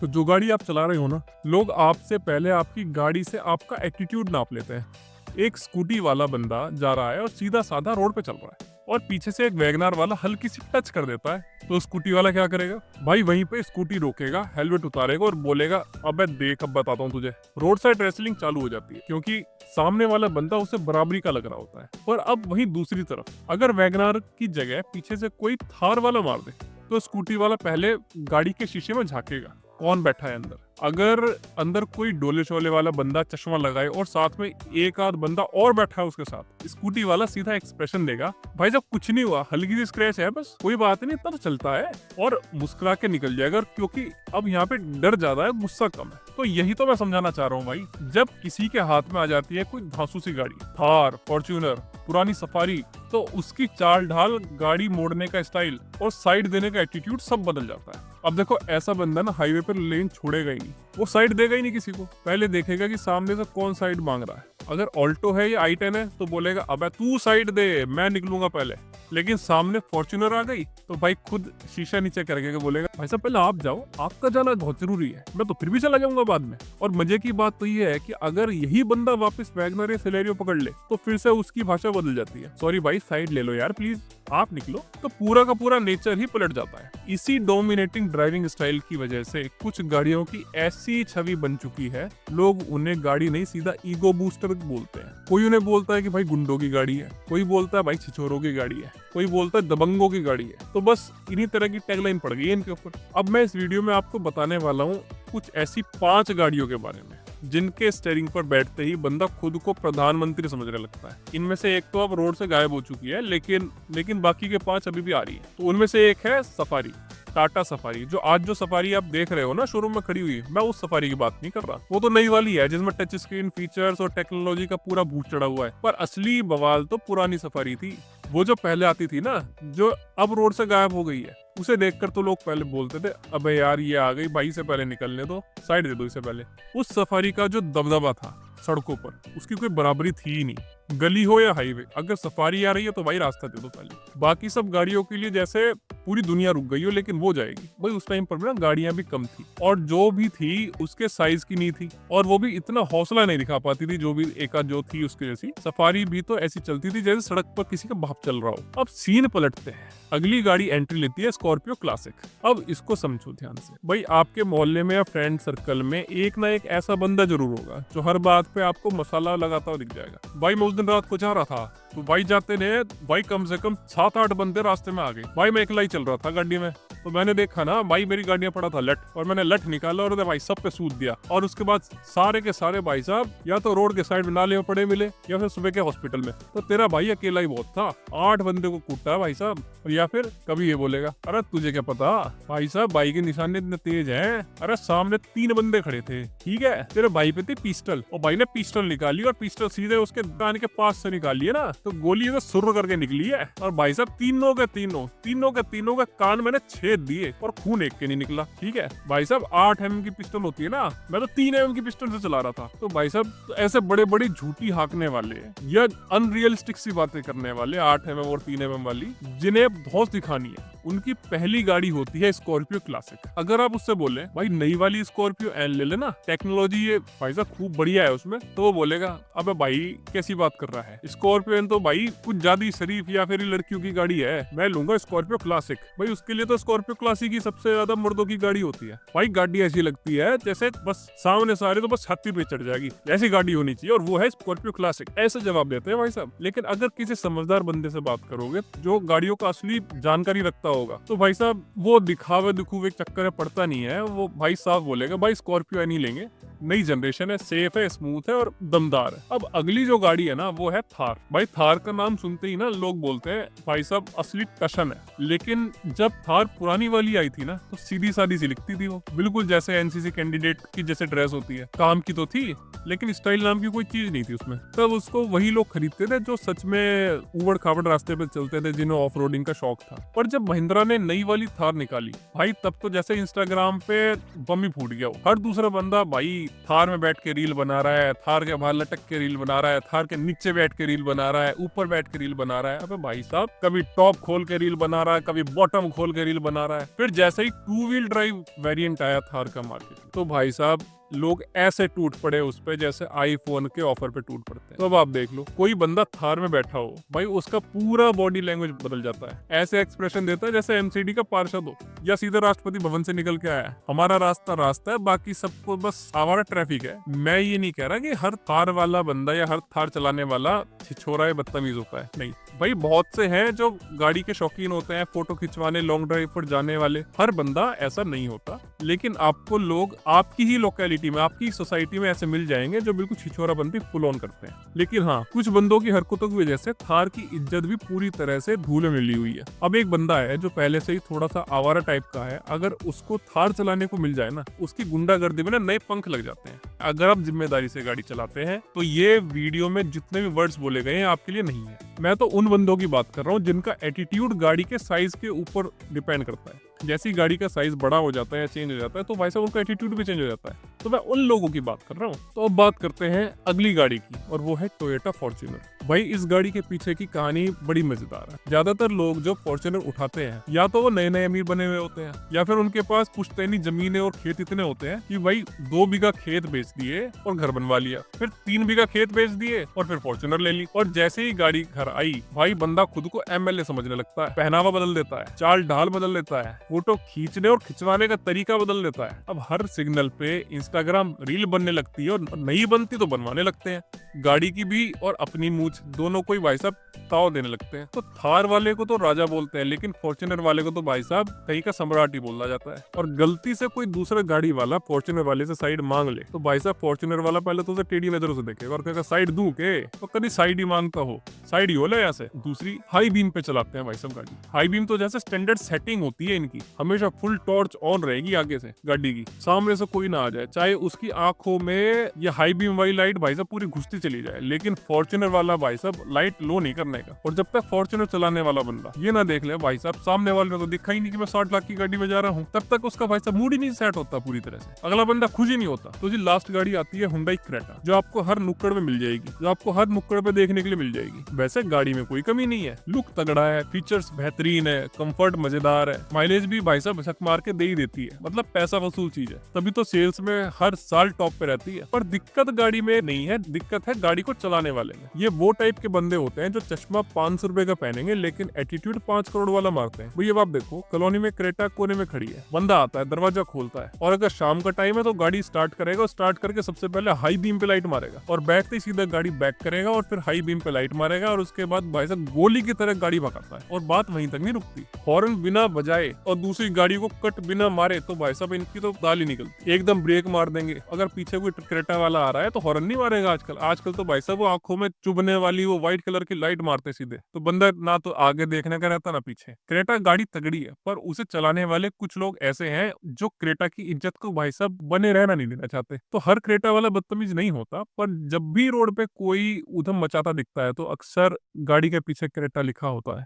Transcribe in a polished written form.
तो जो गाड़ी आप चला रहे हो ना, लोग आपसे पहले आपकी गाड़ी से आपका एटीट्यूड नाप लेते हैं। एक स्कूटी वाला बंदा जा रहा है और सीधा साधा रोड पे चल रहा है और पीछे से एक वैगनार वाला हल्की सी टच कर देता है, तो स्कूटी वाला क्या करेगा भाई? वहीं पे स्कूटी रोकेगा, हेलमेट उतारेगा और बोलेगा अबे देख अब बताता हूँ तुझे। रोड साइड रेसलिंग चालू हो जाती है क्योंकि सामने वाला बंदा उसे बराबरी का लग रहा होता है। पर अब वहीं दूसरी तरफ अगर वैगनार की जगह पीछे से कोई थार वाला मार दे, तो स्कूटी वाला पहले गाड़ी के शीशे में झांकेगा कौन बैठा है अंदर। अगर अंदर कोई डोले शोले वाला बंदा चश्मा लगाए और साथ में एक आध बंदा और बैठा है उसके साथ, स्कूटी वाला सीधा एक्सप्रेशन देगा, भाई जब कुछ नहीं हुआ, हल्की सी स्क्रैच है बस, कोई बात नहीं, इतना तो चलता है, और मुस्कुरा के निकल जाएगा क्योंकि अब यहाँ पे डर ज्यादा है, गुस्सा कम है। तो यही तो मैं समझाना चाह रहा हूँ भाई। जब किसी के हाथ में आ जाती है कोई धांसू सी गाड़ी, थार, फॉर्च्यूनर, पुरानी सफारी, तो उसकी चाल ढाल, गाड़ी मोड़ने का स्टाइल और साइड देने का एटीट्यूड सब बदल जाता है। अब देखो ऐसा बंदा ना हाईवे पर लेन छोड़ेगा ही नहीं, वो साइड देगा ही नहीं किसी को, पहले देखेगा कि सामने से कौन साइड मांग रहा है। अगर ऑल्टो है या i10 है तो बोलेगा अबे तू साइड दे, मैं निकलूंगा पहले। लेकिन सामने फॉर्च्यूनर आ गई तो भाई खुद शीशा नीचे करके बोलेगा भाई साहब पहले आप जाओ, आपका जाना बहुत जरूरी है, मैं तो फिर भी चला जाऊंगा बाद में। और मजे की बात तो ये है कि अगर यही बंदा वापस वैगनर या सिलेरियो पकड़ ले तो फिर से उसकी भाषा बदल जाती है, सॉरी भाई साइड ले लो यार प्लीज, आप निकलो। तो पूरा का पूरा नेचर ही पलट जाता है। इसी डोमिनेटिंग ड्राइविंग स्टाइल की वजह से कुछ गाड़ियों की ऐसी छवि बन चुकी है, लोग उन्हें गाड़ी नहीं सीधा ईगो बूस्टर बोलते हैं। कोई उन्हें बोलता है कि भाई गुंडों की गाड़ी है, कोई बोलता है भाई छिछोरों की गाड़ी है, कोई बोलता है दबंगों की गाड़ी है। तो बस इन्हीं तरह की टैगलाइन पड़ गई है इनके ऊपर। अब मैं इस वीडियो में आपको बताने वाला हूँ कुछ ऐसी 5 गाड़ियों के बारे में जिनके स्टीयरिंग पर बैठते ही बंदा खुद को प्रधानमंत्री समझने लगता है। इनमें से एक तो अब रोड से गायब हो चुकी है, लेकिन बाकी के 5 अभी भी आ रही है। तो उनमें से एक है सफारी, टाटा सफारी। जो सफारी आप देख रहे हो ना शोरूम में खड़ी हुई, मैं उस सफारी की बात नहीं कर रहा। वो तो नई वाली है जिसमें टच स्क्रीन फीचर्स और टेक्नोलॉजी का पूरा भूत चढ़ा हुआ है। पर असली बवाल तो पुरानी सफारी थी, वो जो पहले आती थी ना, जो अब रोड से गायब हो गई है। उसे देखकर तो लोग पहले बोलते थे अबे यार ये आ गई, भाई से पहले निकलने दो, साइड दे दो इसे पहले। उस सफारी का जो दबदबा था सड़कों पर, उसकी कोई बराबरी थी ही नहीं। गली हो या हाईवे, अगर सफारी आ रही है तो भाई रास्ता दे दो पहले। बाकी सब गाड़ियों के लिए जैसे पूरी दुनिया रुक गई हो, लेकिन वो जाएगी। भाई उस टाइम पर ना गाड़ियां भी कम थी, और जो भी थी उसके साइज की नहीं थी, और वो भी इतना हौसला नहीं दिखा पाती थी जो भी एकाध जो थी उसके जैसी। सफारी भी तो ऐसी चलती थी जैसे सड़क पर किसी का बाप चल रहा हो। अब सीन पलटते हैं, अगली गाड़ी एंट्री लेती है स्कॉर्पियो क्लासिक। अब इसको समझो ध्यान से भाई, आपके मोहल्ले में या फ्रेंड सर्कल में एक ना एक ऐसा बंदा जरूर होगा जो हर बात पे आपको मसाला लगाता हुआ दिख जाएगा। भाई मैं उस दिन रात को जा रहा था तो भाई जाते ने भाई कम से कम 7-8 बंदे रास्ते में आ गए। भाई मैं अकेला ही चल रहा था गाड़ी में, तो मैंने देखा ना भाई मेरी गाड़ी में पड़ा था लठ, और मैंने लठ निकाला और भाई सब पे सूद दिया। और उसके बाद सारे के सारे भाई साहब या तो रोड के साइड में नाले में पड़े मिले या फिर सुबह के हॉस्पिटल में। तो तेरा भाई अकेला ही बहुत था, 8 बंदे को कूटा भाई साहब। या फिर कभी ये बोलेगा अरे तुझे क्या पता भाई साहब, भाई के निशाने इतने तेज हैं, अरे सामने 3 बंदे खड़े थे, ठीक है, तेरे भाई पे थी पिस्टल, और भाई ने पिस्टल निकाली और पिस्टल सीधे उसके कान के पास से निकाली है ना, तो गोली तो सुर करके निकली है। और भाई साहब तीनों के कान मैंने छेद दिए और खून एक के नहीं निकला, ठीक है। भाई साहब 8 mm की पिस्टल होती है ना, मैं तो 3 mm की पिस्टल से चला रहा था। तो भाई साहब ऐसे बड़े बड़ी झूठी हाँकने वाले या अनरियलिस्टिक सी बातें करने वाले 8 mm और 3 mm वाली, जिन्हें धौंस दिखानी है, उनकी पहली गाड़ी होती है स्कॉर्पियो क्लासिक। अगर आप उससे बोले भाई नई वाली स्कॉर्पियो एन ले लेना, टेक्नोलॉजी ये भाई साहब खूब बढ़िया है उसमें, तो वो बोलेगा अबे भाई कैसी बात कर रहा है, स्कॉर्पियो एन तो भाई कुछ ज्यादा शरीफ या फिर लड़कियों की गाड़ी है, मैं लूंगा स्कॉर्पियो क्लासिक। भाई उसके लिए तो स्कॉर्पियो क्लासिक ही सबसे ज्यादा मर्दों की गाड़ी होती है। भाई गाड़ी ऐसी लगती है जैसे बस सामने सारे तो बस छाती पे चढ़ जाएगी, ऐसी गाड़ी होनी चाहिए, और वो है स्कॉर्पियो क्लासिक। ऐसे जवाब देते हैं भाई साहब। लेकिन अगर किसी समझदार बंदे से बात करोगे जो गाड़ियों का असली जानकारी रखता होगा, तो भाई साहब वो दिखावे दिखुवे चक्कर में पड़ता नहीं है। वो भाई साहब बोलेगा भाई स्कॉर्पियो नहीं लेंगे, नई जनरेशन है, सेफ है, स्मूथ है और दमदार है। अब अगली जो गाड़ी है ना वो है थार। भाई थार का नाम सुनते ही ना लोग बोलते हैं भाई साहब असली टशन है। लेकिन जब थार पुरानी वाली आई थी ना, तो सीधी सादी सी लिखती थी, वो बिल्कुल जैसे एनसीसी कैंडिडेट की जैसे ड्रेस होती है। काम की तो थी लेकिन स्टाइल नाम की कोई चीज नहीं थी उसमें। तब उसको वही लोग खरीदते थे जो सच में उबड़ खाबड़ रास्ते पे चलते थे, जिन्हें ऑफ रोडिंग का शौक था। पर जब महिंद्रा ने नई वाली थार निकाली भाई, तब तो जैसे इंस्टाग्राम पे बम ही फूट गया। हर दूसरा बंदा भाई थार में बैठ के रील बना रहा है, थार के बाहर लटक के रील बना रहा है, थार के नीचे बैठ के रील बना रहा है, ऊपर बैठ के रील बना रहा है। अबे भाई साहब, कभी टॉप खोल के रील बना रहा है, कभी बॉटम खोल के रील बना रहा है। फिर जैसे ही 2 व्हील ड्राइव वेरिएंट आया थार का मार्केट में, तो भाई साहब लोग ऐसे टूट पड़े उस पे जैसे आईफोन के ऑफर पे टूट पड़ते हैं। तो अब आप देख लो, कोई बंदा थार में बैठा हो, भाई उसका पूरा बॉडी लैंग्वेज बदल जाता है। ऐसे एक्सप्रेशन देता है जैसे एमसीडी का पार्षद हो या सीधे राष्ट्रपति भवन से निकल के आया है। हमारा रास्ता रास्ता है, बाकी सबको बस आवारा ट्रैफिक है। मैं ये नहीं कह रहा कि हर थार वाला बंदा या हर थार चलाने वाला छिछोरा या बदतमीज होता है, नहीं भाई, बहुत से हैं जो गाड़ी के शौकीन होते हैं, फोटो खिंचवाने, लॉन्ग ड्राइव पर जाने वाले। हर बंदा ऐसा नहीं होता, लेकिन आपको लोग आपकी ही लोकेलिटी में, आपकी सोसाइटी में ऐसे मिल जाएंगे जो बिल्कुल छिछोराबंदी फुल ऑन करते हैं। लेकिन हाँ, कुछ बंदों की हरकतों की वजह से थार की इज्जत भी पूरी तरह से धूल में मिली हुई है। अब एक बंदा है जो पहले से ही थोड़ा सा आवारा टाइप का है, अगर उसको थार चलाने को मिल जाए ना, उसकी गुंडागर्दी में ना नए पंख लग जाते हैं। अगर आप जिम्मेदारी से गाड़ी चलाते हैं तो ये वीडियो में जितने भी वर्ड्स बोले गए हैं आपके लिए नहीं है। मैं तो उन बंदों की बात कर रहा हूँ जिनका एटीट्यूड गाड़ी के साइज के ऊपर डिपेंड करता है। जैसे ही गाड़ी का साइज बड़ा हो जाता है या चेंज हो जाता है, तो भाई साहब उनका एटीट्यूड भी चेंज हो जाता है। तो मैं उन लोगों की बात कर रहा हूँ। तो अब बात करते हैं अगली गाड़ी की, और वो है टोयोटा फॉर्च्यूनर। भाई इस गाड़ी के पीछे की कहानी बड़ी मजेदार है। ज्यादातर लोग जो फॉर्च्यूनर उठाते हैं, या तो वो नए नए अमीर बने हुए होते हैं, या फिर उनके पास पुश्तैनी जमीनें और खेत इतने होते हैं कि भाई 2 बीघा खेत बेच दिए और घर बनवा लिया, फिर 3 बीघा खेत बेच दिए और फिर फॉर्च्यूनर ले ली। और जैसे ही गाड़ी घर आई, भाई बंदा खुद को एमएलए समझने लगता है, पहनावा बदल देता है, चाल ढाल बदल देता है, फोटो खींचने और खिंचवाने का तरीका बदल देता है। अब हर सिग्नल पे इंस्टाग्राम रील बनने लगती है, और नहीं बनती तो बनवाने लगते हैं। गाड़ी की भी और अपनी मूछ दोनों को ही भाई साहब ताव देने लगते हैं। तो थार वाले को तो राजा बोलते हैं, लेकिन फॉर्च्यूनर वाले को तो भाई साहब कहीं का सम्राट ही बोला जाता है। और गलती से कोई दूसरा गाड़ी वाला फॉर्च्यूनर वाले से साइड मांग ले, तो भाई साहब फॉर्च्यूनर वाला पहले तो उसे टेढ़ी नजरों से देखेगा और कहेगा साइड दूं के, तो कभी साइड ही मांगता हो, साइड ही हो ले ऐसे। दूसरी हाई बीम पे चलाते हैं भाई साहब गाड़ी। हाई बीम तो जैसे स्टैंडर्ड सेटिंग होती है इनकी, हमेशा फुल टॉर्च ऑन रहेगी आगे से गाड़ी की, सामने से कोई ना आ जाए, चाहे उसकी आंखों में ये हाई बीम वाली लाइट भाई साहब पूरी घुसती चली जाए। लेकिन फॉर्च्यूनर वाला भाई साहब लाइट लो नहीं करने का। और जब तक फॉर्च्यूनर चलाने वाला बंदा ये ना देख ले भाई साहब सामने वाले ने तो दिखा ही नहीं कि मैं 60 लाख की गाड़ी में जा रहा हूँ, तब तक उसका भाई साहब मूड ही नहीं सेट होता पूरी तरह से, अगला बंदा खुश ही नहीं होता। तो जी लास्ट गाड़ी आती है हुंडई क्रेटा, जो आपको हर नुक्कड़ में मिल जाएगी, जो आपको हर नुक्कड़ पे देखने के लिए मिल जाएगी। वैसे गाड़ी में कोई कमी नहीं है, लुक तगड़ा है, फीचर्स बेहतरीन है, कंफर्ट मजेदार है, माइलेज भी भाई साहब झक मार के दे ही देती है, मतलब पैसा वसूल चीज है, तभी तो सेल्स में हर साल टॉप पे रहती है। पर दिक्कत गाड़ी में नहीं है, दिक्कत है गाड़ी को चलाने वाले में। ये वो टाइप के बंदे होते हैं जो चश्मा 500 रुपए का पहनेंगे लेकिन एटीट्यूड 5 करोड़ वाला मारते हैं। भैया आप देखो, कॉलोनी में क्रेटा कोने में खड़ी है, बंदा आता है, दरवाजा खोलता है, और अगर शाम का टाइम है तो गाड़ी स्टार्ट करेगा, और स्टार्ट करके सबसे पहले हाई बीम पे लाइट मारेगा, और बैठते ही सीधा गाड़ी बैक करेगा, और फिर हाई बीम पे लाइट मारेगा, और उसके बाद भाई साहब गोली की तरह गाड़ी भगाता है। और बात वहीं तक नहीं रुकती, हॉर्न बिना बजाए और दूसरी गाड़ी को कट बिना मारे तो भाई साहब इनकी तो दाल ही निकलती। एकदम ब्रेक मार देंगे, अगर पीछे कोई क्रेटा वाला आ रहा है तो हॉर्न नहीं मारेगा आजकल तो भाई साहब वो आंखों में चुभने वाली वो व्हाइट कलर की लाइट मारते सीधे, तो बंदा ना तो आगे देखने का रहता ना पीछे। क्रेटा गाड़ी तगड़ी है, पर उसे चलाने वाले कुछ लोग ऐसे हैं जो क्रेटा की इज्जत को भाई साहब बने रहना नहीं देना चाहते। तो हर क्रेटा वाला बदतमीज नहीं होता, पर जब भी रोड पे कोई उधम मचाता दिखता है तो अक्सर गाड़ी के पीछे क्रेटा लिखा होता है।